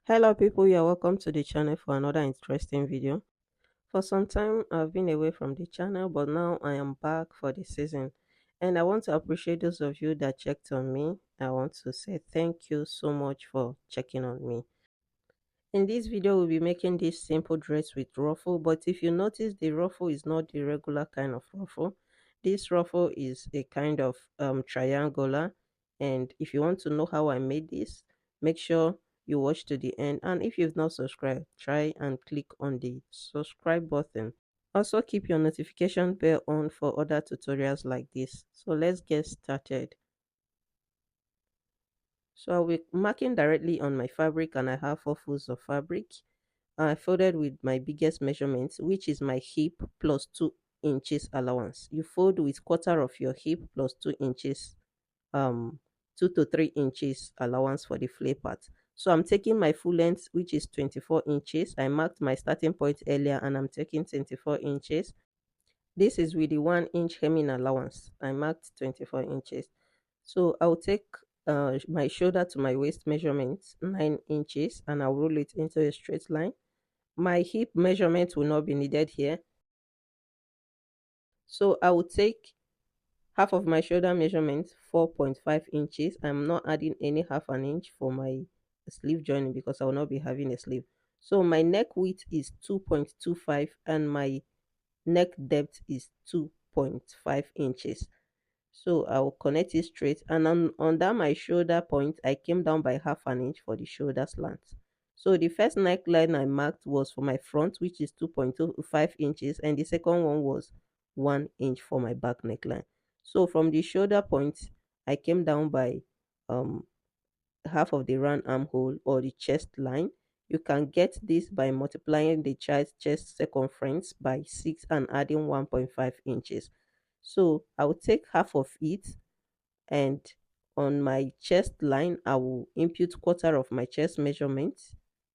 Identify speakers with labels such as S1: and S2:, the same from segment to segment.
S1: Hello people, you are welcome to the channel for another interesting video. For some time I've been away from the channel, but now I am back for the season and I want to appreciate those of you that checked on me. I want to say thank you so much for checking on me. In this video we'll be making this simple dress with ruffle, but if you notice the ruffle is not the regular kind of ruffle. This ruffle is a kind of triangular, and if you want to know how I made this, make sure you watch to the end, and if you've not subscribed, try and click on the subscribe button. Also keep your notification bell on for other tutorials like this. So let's get started. So I'll be marking directly on my fabric and I have 4 folds of fabric. I folded with my biggest measurement, which is my hip plus 2 inches allowance. You fold with quarter of your hip plus 2 inches, 2 to 3 inches allowance for the flare part. So I'm taking my full length, which is 24 inches. I marked my starting point earlier and I'm taking 24 inches. This is with the 1 inch hemming allowance. I marked 24 inches. So I'll take my shoulder to my waist measurement, 9 inches, and I'll roll it into a straight line. My hip measurement will not be needed here. So I will take half of my shoulder measurement, 4.5 inches. I'm not adding any half an inch for my sleeve joining because I will not be having a sleeve. So my neck width is 2.25 and my neck depth is 2.5 inches. So I will connect it straight, and under my shoulder point I came down by half an inch for the shoulder slant. So the first neckline I marked was for my front, which is 2.25 inches, and the second one was 1 inch for my back neckline. So from the shoulder point I came down by um half of the round armhole or the chest line. You can get this by multiplying the child's chest circumference by 6 and adding 1.5 inches. So I will take half of it, and on my chest line I will impute quarter of my chest measurement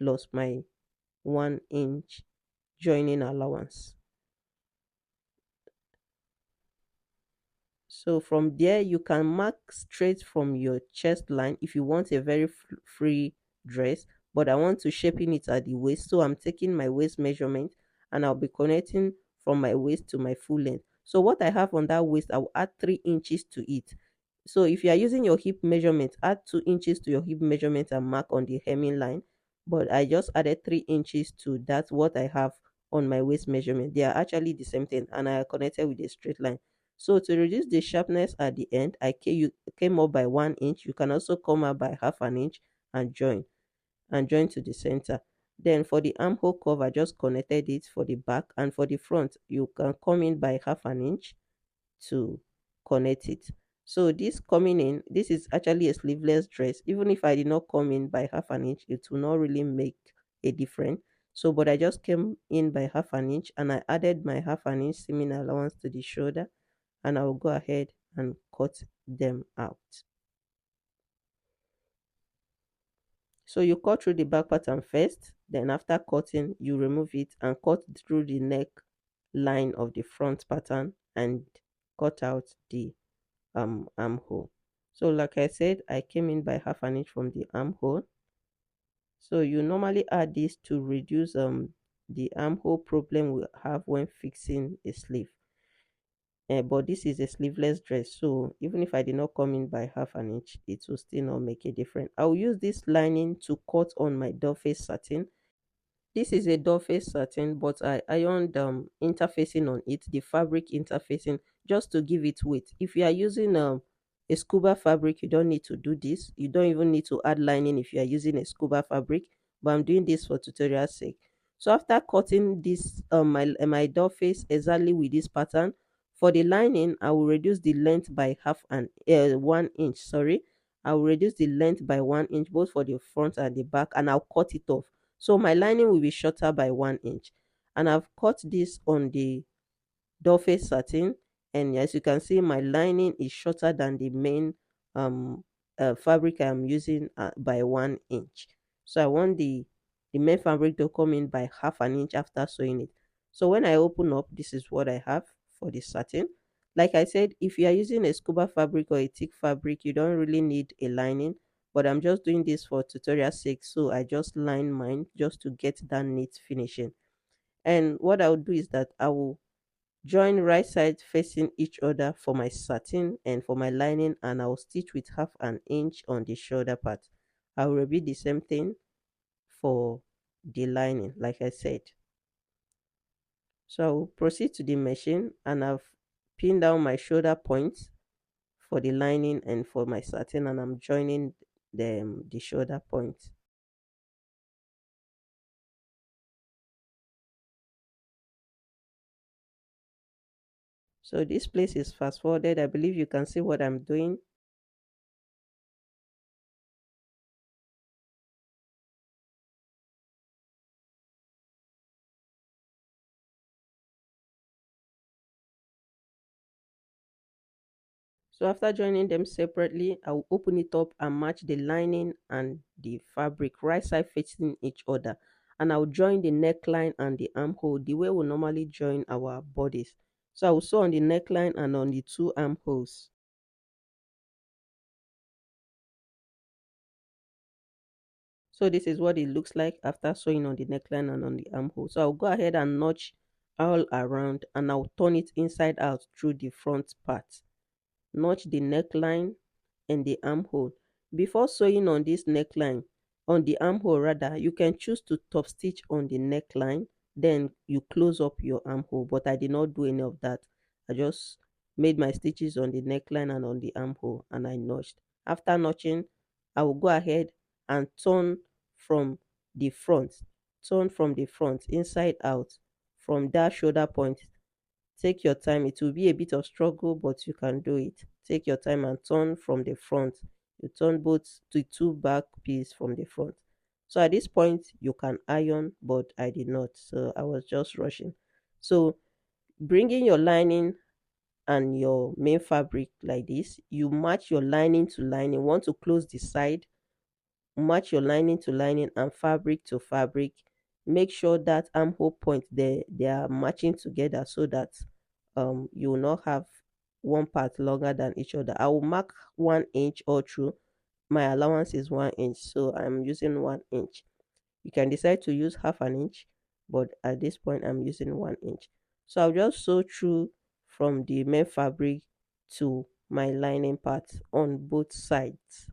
S1: plus my 1 inch joining allowance. So from there you can mark straight from your chest line if you want a very free dress, but I want to shaping it at the waist, so I'm taking my waist measurement and I'll be connecting from my waist to my full length. So what I have on that waist, I will add 3 inches to it. So if you are using your hip measurement, add 2 inches to your hip measurement and mark on the hemming line. But I just added 3 inches to that what I have on my waist measurement. They are actually the same thing and I are connected with a straight line. So to reduce the sharpness at the end, you came up by 1 inch. You can also come up by half an inch and join to the center. Then for the armhole curve, I just connected it for the back, and for the front, you can come in by half an inch to connect it. So this coming in, this is actually a sleeveless dress. Even if I did not come in by half an inch, it will not really make a difference. So, but I just came in by half an inch and I added my half an inch seaming allowance to the shoulder, and I will go ahead and cut them out. So you cut through the back pattern first, then after cutting, you remove it and cut through the neck line of the front pattern and cut out the armhole. So like I said, I came in by half an inch from the armhole. So you normally add this to reduce the armhole problem we have when fixing a sleeve. But this is a sleeveless dress, so even if I did not come in by half an inch, it will still not make a difference. I'll use this lining to cut on my doll face satin. This is a doll face satin, but I ironed interfacing on it, the fabric interfacing, just to give it weight. If you are using a scuba fabric, you don't need to do this. You don't even need to add lining if you are using a scuba fabric, but I'm doing this for tutorial sake. So after cutting this my doll face exactly with this pattern, for the lining I will reduce the length by 1 inch. Sorry, I will reduce the length by 1 inch both for the front and the back, and I'll cut it off. So my lining will be shorter by 1 inch, and I've cut this on the doll face satin, and as you can see my lining is shorter than the main um fabric I'm using by 1 inch. So I want the main fabric to come in by half an inch after sewing it. So when I open up, this is what I have for the satin. Like I said, if you are using a scuba fabric or a thick fabric, you don't really need a lining, but I'm just doing this for tutorial sake, so I just line mine just to get that neat finishing. And what I'll do is that I will join right side facing each other for my satin and for my lining, and I'll stitch with half an inch on the shoulder part. I will repeat the same thing for the lining, like I said. So I'll proceed to the machine, and I've pinned down my shoulder points for the lining and for my satin, and I'm joining the shoulder point. So this place is fast forwarded. I believe you can see what I'm doing. So after joining them separately, I will open it up and match the lining and the fabric right side facing each other. And I'll join the neckline and the armhole the way we normally join our bodies. So I will sew on the neckline and on the two armholes. So this is what it looks like after sewing on the neckline and on the armhole. So I'll go ahead and notch all around, and I'll turn it inside out through the front part. Notch the neckline and the armhole. Before sewing on this neckline, on the armhole rather, you can choose to top stitch on the neckline, then you close up your armhole. But I did not do any of that. I just made my stitches on the neckline and on the armhole, and I notched. After notching, I will go ahead and turn from the front. Turn from the front, inside out, from that shoulder point. Take your time. It will be a bit of struggle, but you can do it. Take your time and turn from the front. You turn both the two back pieces from the front. So at this point, you can iron, but I did not. So I was just rushing. So bringing your lining and your main fabric like this, you match your lining to lining. Want to close the side, match your lining to lining and fabric to fabric. Make sure that armhole point they are matching together so that you will not have one part longer than each other. I will mark 1 inch all through. My allowance is 1 inch, so I'm using 1 inch. You can decide to use half an inch, but at this point I'm using 1 inch. So I'll just sew through from the main fabric to my lining part on both sides.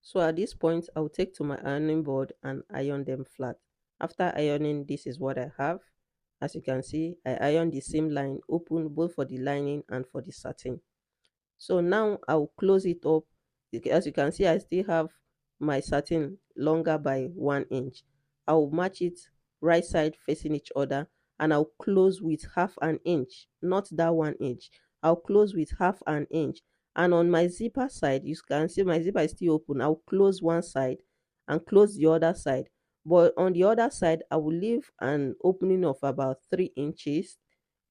S1: So at this point, I'll take to my ironing board and iron them flat. After ironing, this is what I have. As you can see, I iron the seam line open both for the lining and for the satin. So now I'll close it up. As you can see, I still have my satin longer by 1 inch. I'll match it right side facing each other, and I'll close with half an inch, not that 1 inch. I'll close with half an inch. And on my zipper side, you can see my zipper is still open. I'll close one side and close the other side. But on the other side, I will leave an opening of about 3 inches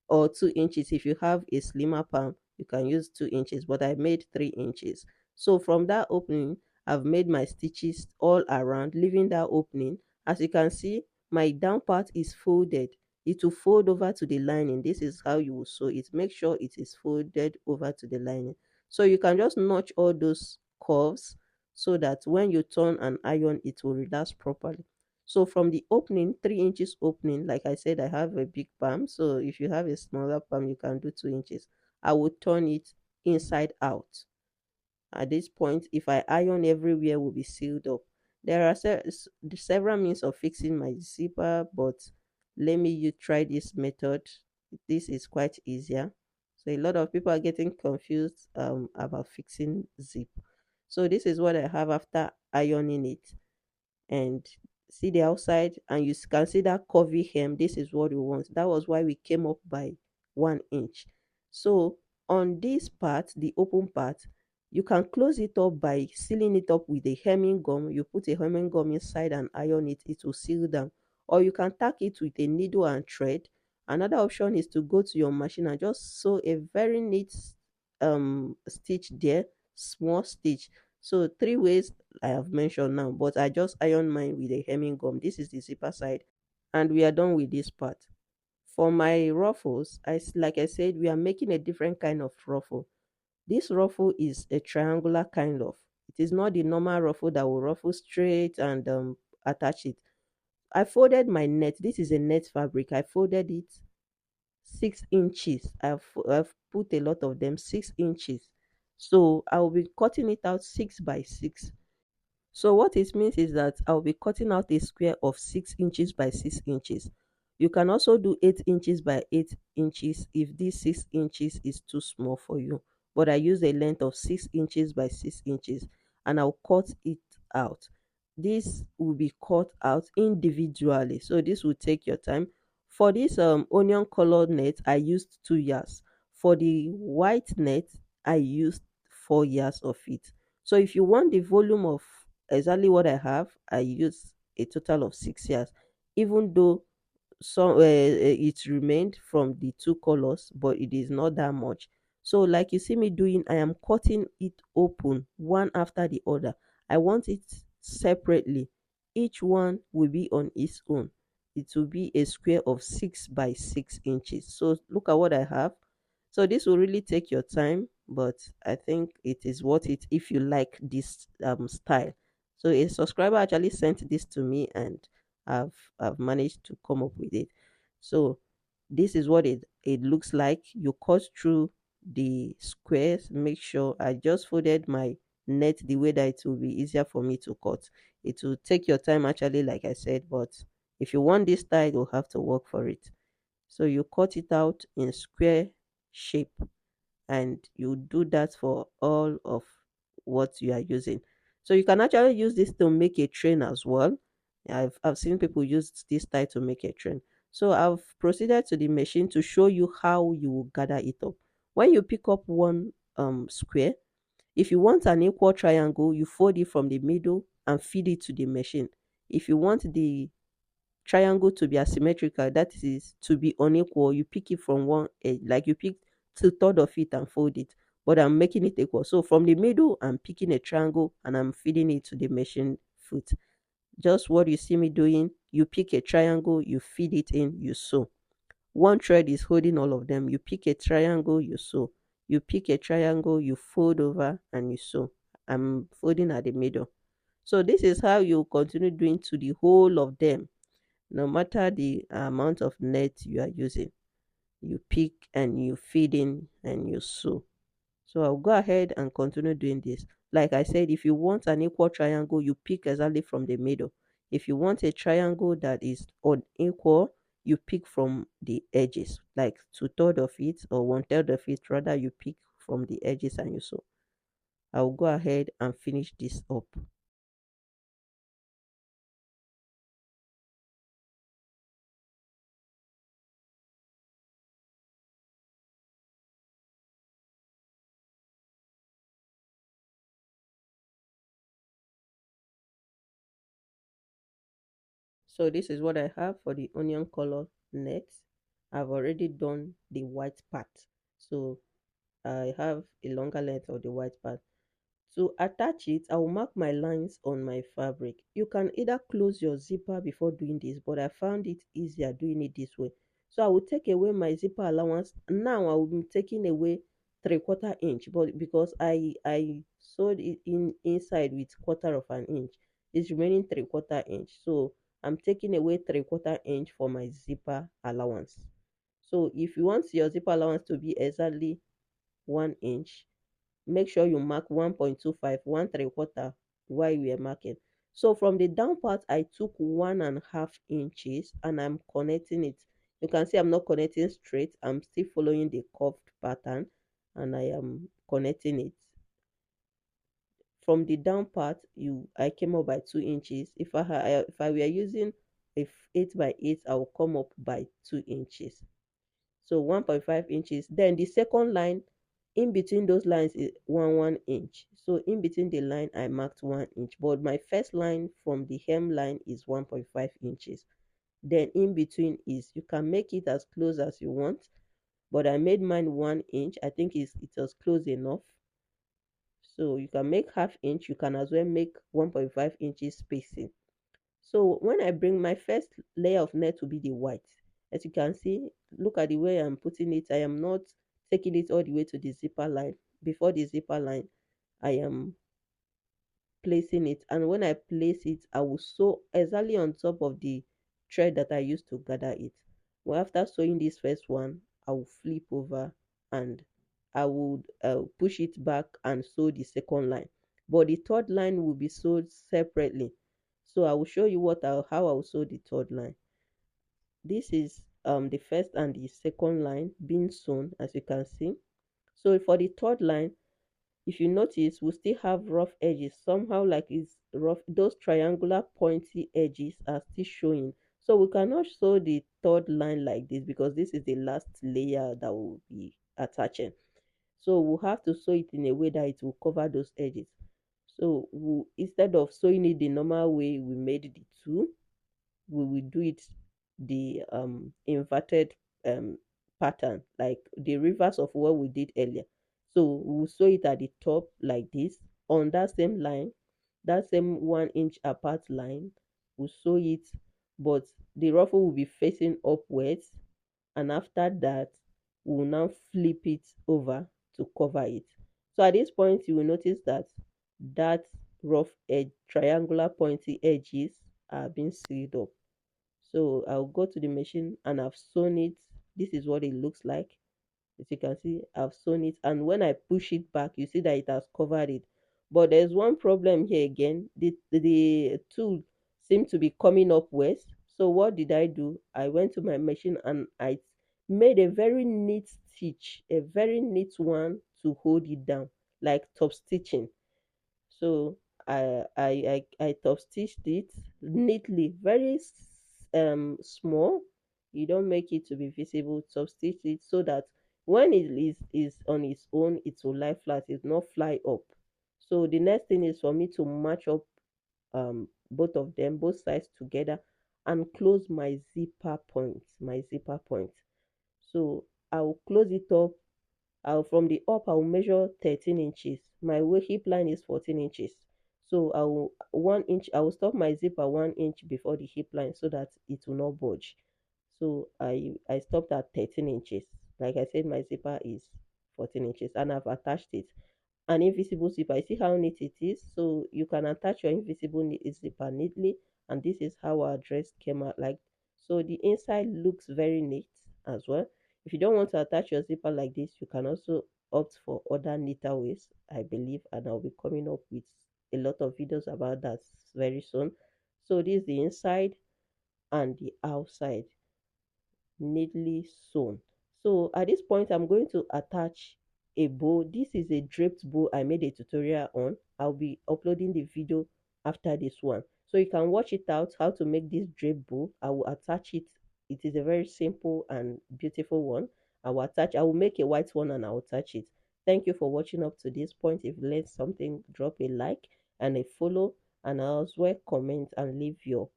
S1: or 2 inches. If you have a slimmer palm, you can use 2 inches, but I made 3 inches. So from that opening, I've made my stitches all around, leaving that opening. As you can see, my down part is folded. It will fold over to the lining. This is how you will sew it. Make sure it is folded over to the lining. So you can just notch all those curves so that when you turn and iron, it will relax properly. So from the opening, 3 inches opening, like I said, I have a big palm. So if you have a smaller palm, you can do 2 inches. I will turn it inside out. At this point, if I iron, everywhere will be sealed up. There are several means of fixing my zipper, but let me you try this method. This is quite easier. So a lot of people are getting confused about fixing zip. So this is what I have after ironing it, and see the outside, and you can see that curvy hem. This is what we want. That was why we came up by 1 inch. So on this part, the open part, You can close it up by sealing it up with a hemming gum. You put a hemming gum inside and iron it, it will seal down. Or you can tack it with a needle and thread. Another option is to go to your machine and just sew a very neat stitch there, small stitch. So three ways I have mentioned now, but I just iron mine with a hemming gum. This is the zipper side, and we are done with this part. For my ruffles, like I said, we are making a different kind of ruffle. This ruffle is a triangular kind of. It is not the normal ruffle that will ruffle straight and attach it. I folded my net. This is a net fabric. I folded it 6 inches. I've put a lot of them 6 inches. So I will be cutting it out 6 by 6. So what it means is that I'll be cutting out a square of 6 inches by 6 inches. You can also do 8 inches by 8 inches if this 6 inches is too small for you. But I use a length of 6 inches by 6 inches and I'll cut it out. This will be cut out individually. So this will take your time. For this onion colored net, I used 2 yards. For the white net, I used 4 yards of it. So if you want the volume of exactly what I have, I use a total of 6 years, even though some it remained from the two colors, but it is not that much. So like you see me doing, I am cutting it open one after the other. I want it separately. Each one will be on its own. It will be a square of 6 by 6 inches. So look at what I have. So this will really take your time, but I think it is worth it if you like this style. So a subscriber actually sent this to me, and I've managed to come up with it. So this is what it looks like. You cut through the squares. Make sure I just folded my net the way that it will be easier for me to cut. It will take your time actually, like I said, but if you want this style, you'll have to work for it. So you cut it out in square shape, and you do that for all of what you are using. So you can actually use this to make a train as well. I've seen people use this tie to make a train. So I've proceeded to the machine to show you how you will gather it up. When you pick up one square, if you want an equal triangle, you fold it from the middle and feed it to the machine. If you want the triangle to be asymmetrical, that is to be unequal, you pick it from one edge, like you pick 2/3 of it and fold it. But I'm making it equal. So from the middle, I'm picking a triangle and I'm feeding it to the machine foot. Just what you see me doing, you pick a triangle, you feed it in, you sew. One thread is holding all of them. You pick a triangle, you sew. You pick a triangle, you fold over and you sew. I'm folding at the middle. So this is how you continue doing to the whole of them, no matter the amount of net you are using. You pick and you feed in and you sew. So I'll go ahead and continue doing this. Like I said, if you want an equal triangle, you pick exactly from the middle. If you want a triangle that is unequal, you pick from the edges, like 2/3 of it or 1/3 of it. Rather, you pick from the edges and you sew. I'll go ahead and finish this up. So this is what I have for the onion color net. I've already done the white part. So I have a longer length of the white part. To attach it, I will mark my lines on my fabric. You can either close your zipper before doing this, but I found it easier doing it this way. So I will take away my zipper allowance. Now I will be taking away 3/4 inch, but because I sewed it in inside with 1/4 of an inch, it's remaining 3/4 inch. So I'm taking away 3/4 inch for my zipper allowance. So if you want your zipper allowance to be exactly 1 inch, make sure you mark 1.25, 1/3 while you are marking. So from the down part, I took 1.5 inches and I'm connecting it. You can see I'm not connecting straight. I'm still following the curved pattern and I am connecting it. From the down part, I came up by 2 inches. If I were using a 8 by 8, I will come up by 2 inches. So 1.5 inches. Then the second line, in between those lines is 1 inch. So in between the line I marked 1 inch, but my first line from the hemline is 1.5 inches. Then in between is, you can make it as close as you want, but I made mine 1 inch. I think it was close enough. So you can make half inch, you can as well make 1.5 inches spacing. So when I bring my first layer of net to be the white, as you can see, look at the way I'm putting it. I am not taking it all the way to the zipper line. Before the zipper line, I am placing it, and when I place it, I will sew exactly on top of the thread that I used to gather it. Well, after sewing this first one, I will flip over and I would push it back and sew the second line, but the third line will be sewed separately. So I will show you how I will sew the third line. This is the first and the second line being sewn, as you can see. So for the third line, if you notice, we still have rough edges somehow, like it's rough. Those triangular pointy edges are still showing, so we cannot sew the third line like this because this is the last layer that will be attaching. So we'll have to sew it in a way that it will cover those edges. So instead of sewing it the normal way we made the two, we will do it the inverted pattern, like the reverse of what we did earlier. So we'll sew it at the top like this, on that same line, that same 1 inch apart line. We'll sew it, but the ruffle will be facing upwards, and after that we'll now flip it over to cover it. So at this point you will notice that that rough edge, triangular pointy edges are being sealed up. So I'll go to the machine and I've sewn it. This is what it looks like. As you can see, I've sewn it, and when I push it back, you see that it has covered it. But there's one problem here again. The tool seemed to be coming upwards. So what did I do? I went to my machine and I made a very neat stitch, a very neat one to hold it down, like top stitching. So I top stitched it neatly, very small. You don't make it to be visible. Top stitch it so that when it is on its own, it will lie flat. It will not fly up. So the next thing is for me to match up both of them, both sides together, and close my zipper point. So I will close it up. From the up, I'll measure 13 inches. My hip line is 14 inches. So I will stop my zip at 1 inch before the hip line so that it will not budge. So I stopped at 13 inches. Like I said, my zipper is 14 inches and I've attached it. An invisible zipper. See how neat it is? So you can attach your invisible zipper neatly, and this is how our dress came out like. So the inside looks very neat as well. If you don't want to attach your zipper like this, you can also opt for other neater ways, I believe, and I'll be coming up with a lot of videos about that very soon. So this is the inside and the outside neatly sewn. So at this point, I'm going to attach a bow. This is a draped bow I made a tutorial on. I'll be uploading the video after this one, so you can watch it out how to make this draped bow. I will attach it. It is a very simple and beautiful one. I will make a white one and I'll attach it. Thank you for watching up to this point. If you learned something, drop a like and a follow, and as well comment and leave your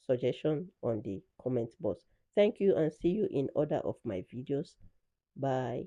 S1: suggestion on the comment box. Thank you and see you in other of my videos. Bye.